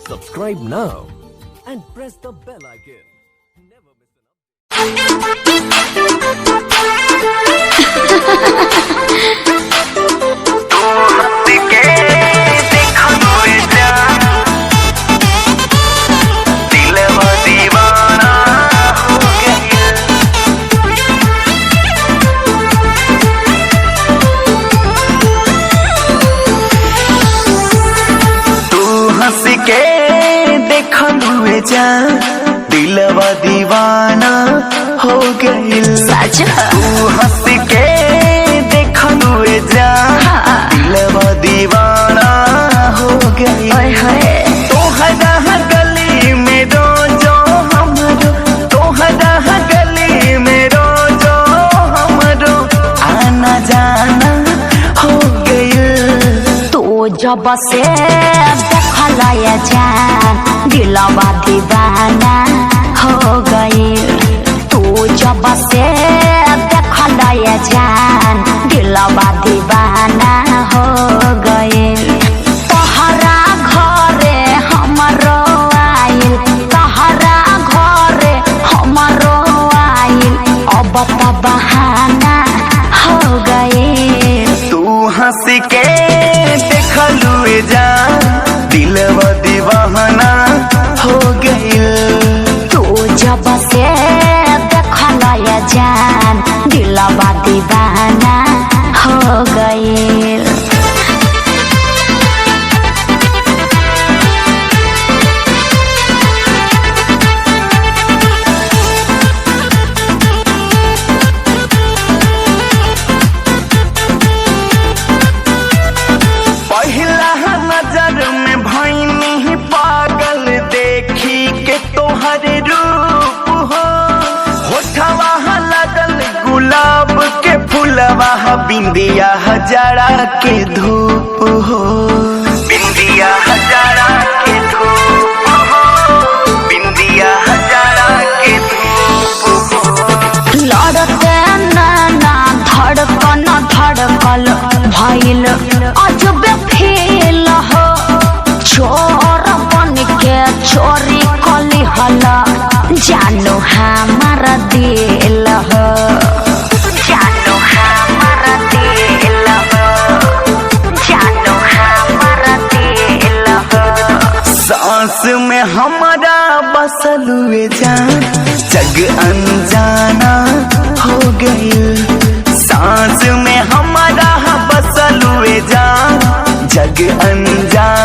Subscribe now and press the bell icon. Never miss an दिलवा दीवाना हो गइल। तू हंस के देखलुए जा दिलवा दीवाना हो गइल। तोहरा गली में रोजो हमरो, तोहरा गली में रोजो हमरो आना जाना हो गइल। तू जब से देखलया जान दिलवा दीवाना हो गई। तू जब से देखलया जान दिलवा दीवाना हो गई। तोहरा घरे हमरो आइल, तोहरा घरे हमरो आइल, अब त बहाना हो गई। तू हंस के देखलुए जा दिलवा दीवाना हो गइल। तू जब से देखलया जान दिलवा दीवाना हो गइल। पहला नजर में भइनी पागल देखी के तोहर रूप हो। होठवा लगल गुलाब के फूलवा, बिंदिया हजारा के धूप हो। बिंदिया हजारा के धूप हो, बिंदिया हजारा के धूप हो। लड़ते नाना धड़कन धड़कल भइल अजबे फील हो। चोर बन के चोरी कली हल जानो हमारा दिल हो, जानो हमारा दिल हो, जानो हमारा दिल हो। सांस में हमारा बसलुए जान जग अनजाना हो गइल। सांस में हमारा बसलुए जान जग अनजाना